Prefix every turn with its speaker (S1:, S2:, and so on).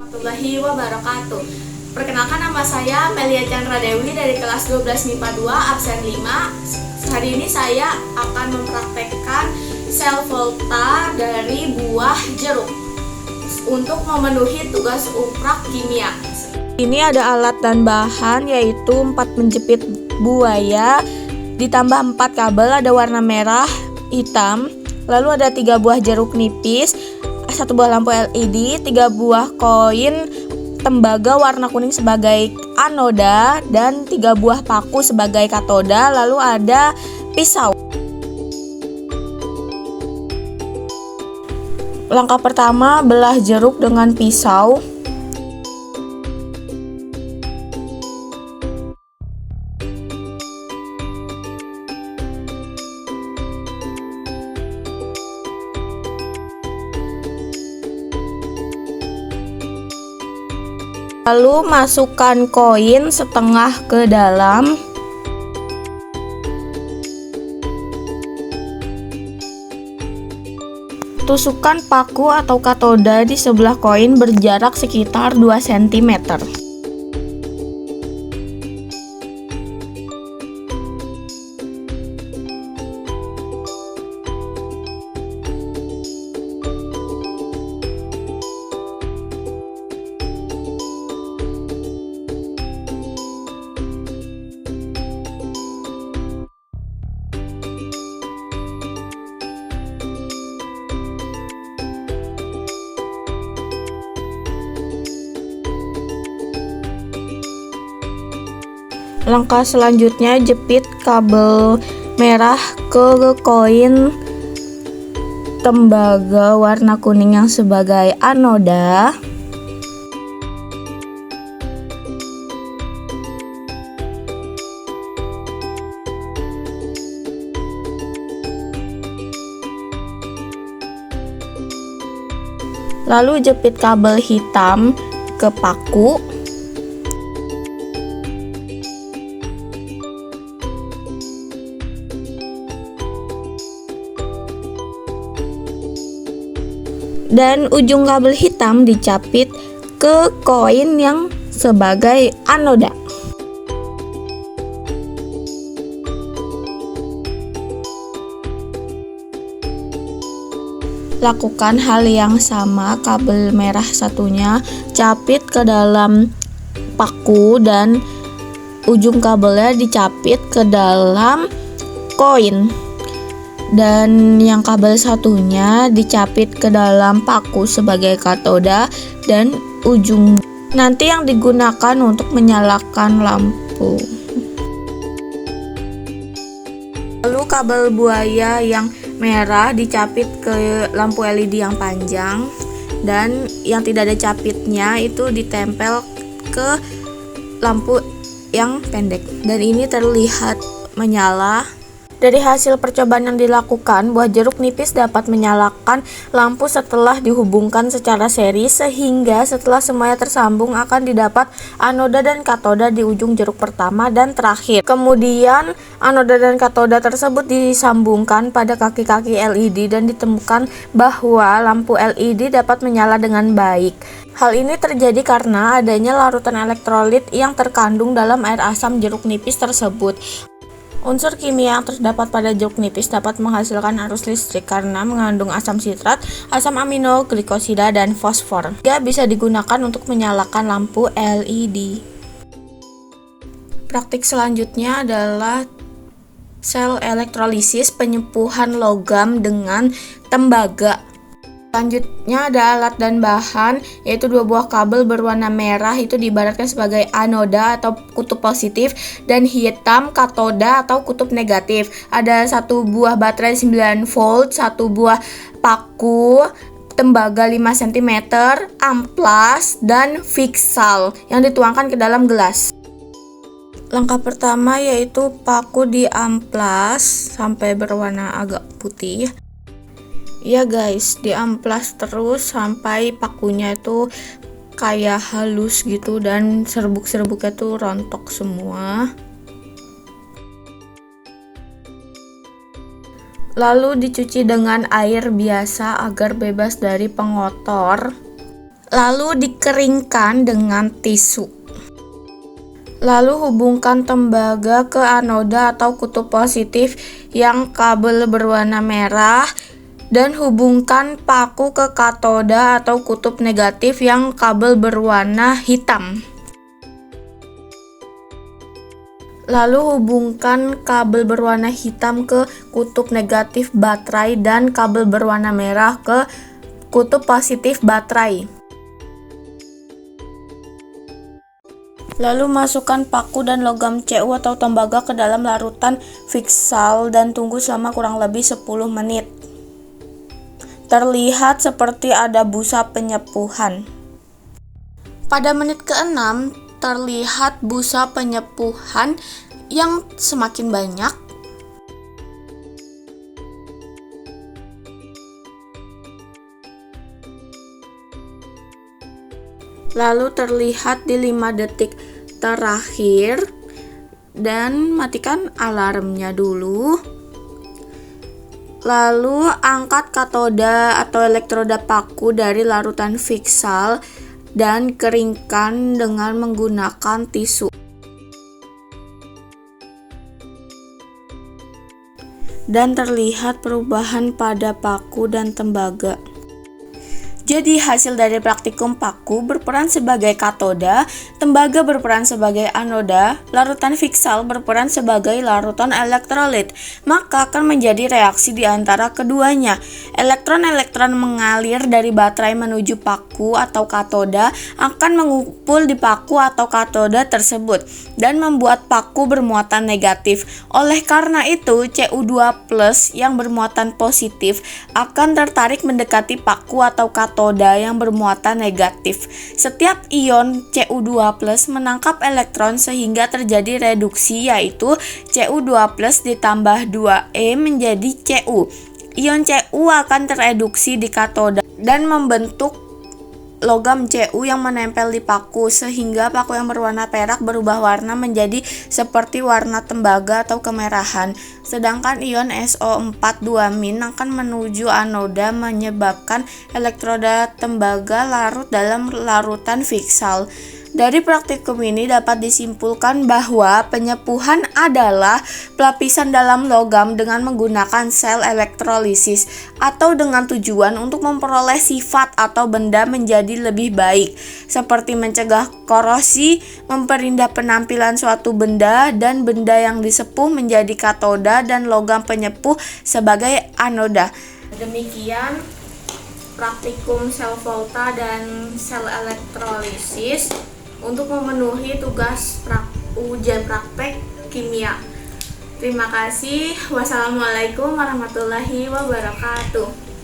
S1: Warahmatullahi wabarakatuh. Perkenalkan, nama saya Melia Chandra Dewi dari kelas 12 MIPA 2 absen 5. Hari ini saya akan mempraktekkan sel volta dari buah jeruk untuk memenuhi tugas uprak kimia. Ini ada alat dan bahan, yaitu 4 menjepit buaya ditambah 4 kabel, ada warna merah, hitam. Lalu ada 3 buah jeruk nipis, 1 buah lampu LED, 3 buah koin tembaga warna kuning sebagai anoda, dan 3 buah paku sebagai katoda. Lalu ada pisau. Langkah pertama, belah jeruk dengan pisau. Lalu masukkan koin setengah ke dalam. Tusukkan paku atau katoda di sebelah koin berjarak sekitar 2 cm. Langkah selanjutnya, jepit kabel merah ke koin tembaga warna kuning yang sebagai anoda. Lalu jepit kabel hitam ke paku. Dan ujung kabel hitam dicapit ke koin yang sebagai anoda. Lakukan hal yang sama, kabel merah satunya capit ke dalam paku dan ujung kabelnya dicapit ke dalam koin. Dan yang kabel satunya dicapit ke dalam paku sebagai katoda dan ujung nanti yang digunakan untuk menyalakan lampu. Lalu kabel buaya yang merah dicapit ke lampu LED yang panjang, dan yang tidak ada capitnya itu ditempel ke lampu yang pendek, dan ini terlihat menyala. Dari hasil percobaan yang dilakukan, buah jeruk nipis dapat menyalakan lampu setelah dihubungkan secara seri, sehingga setelah semuanya tersambung akan didapat anoda dan katoda di ujung jeruk pertama dan terakhir. Kemudian anoda dan katoda tersebut disambungkan pada kaki-kaki LED dan ditemukan bahwa lampu LED dapat menyala dengan baik. Hal ini terjadi karena adanya larutan elektrolit yang terkandung dalam air asam jeruk nipis tersebut. Unsur kimia yang terdapat pada jeruk nipis dapat menghasilkan arus listrik karena mengandung asam sitrat, asam amino, glikosida, dan fosfor. Dia bisa digunakan untuk menyalakan lampu LED. Praktik selanjutnya adalah sel elektrolisis penyepuhan logam dengan tembaga. Selanjutnya ada alat dan bahan, yaitu 2 buah kabel berwarna merah, itu diibaratkan sebagai anoda atau kutub positif, dan hitam katoda atau kutub negatif. Ada 1 buah baterai 9 volt, 1 buah paku tembaga 5 cm, amplas, dan fiksal yang dituangkan ke dalam gelas. Langkah pertama yaitu paku diamplas sampai berwarna agak putih. Ya guys, diamplas terus sampai pakunya itu kayak halus gitu dan serbuk-serbuknya tuh rontok semua. Lalu dicuci dengan air biasa agar bebas dari pengotor. lalu dikeringkan dengan tisu. Lalu hubungkan tembaga ke anoda atau kutub positif yang kabel berwarna merah dan hubungkan paku ke katoda atau kutub negatif yang kabel berwarna hitam. Lalu hubungkan kabel berwarna hitam ke kutub negatif baterai dan kabel berwarna merah ke kutub positif baterai. Lalu masukkan paku dan logam Cu atau tembaga ke dalam larutan Fiksal dan tunggu selama kurang lebih 10 menit. Terlihat seperti ada busa penyepuhan. Pada menit ke-6 terlihat busa penyepuhan yang semakin banyak. Lalu terlihat di 5 detik terakhir, dan matikan alarmnya dulu. Lalu angkat katoda atau elektroda paku dari larutan Fiksal dan keringkan dengan menggunakan tisu. Dan terlihat perubahan pada paku dan tembaga. Jadi hasil dari praktikum paku berperan sebagai katoda, tembaga berperan sebagai anoda, larutan Fiksal berperan sebagai larutan elektrolit. Maka akan menjadi reaksi di antara keduanya. Elektron-elektron mengalir dari baterai menuju paku atau katoda akan mengumpul di paku atau katoda tersebut dan membuat paku bermuatan negatif. Oleh karena itu, Cu2+ yang bermuatan positif akan tertarik mendekati paku atau katoda yang bermuatan negatif. Setiap ion Cu2+ menangkap elektron sehingga terjadi reduksi, yaitu Cu2+ ditambah 2E menjadi Cu. Ion Cu akan tereduksi di katoda dan membentuk logam Cu yang menempel di paku, sehingga paku yang berwarna perak berubah warna menjadi seperti warna tembaga atau kemerahan. Sedangkan ion SO4 2- akan menuju anoda menyebabkan elektroda tembaga larut dalam larutan Fiksal. Dari praktikum ini dapat disimpulkan bahwa penyepuhan adalah pelapisan dalam logam dengan menggunakan sel elektrolisis atau dengan tujuan untuk memperoleh sifat atau benda menjadi lebih baik, seperti mencegah korosi, memperindah penampilan suatu benda, dan benda yang disepuh menjadi katoda dan logam penyepuh sebagai anoda. Demikian praktikum sel volta dan sel elektrolisis untuk memenuhi tugas ujian praktek kimia. Terima kasih. Wassalamualaikum warahmatullahi wabarakatuh.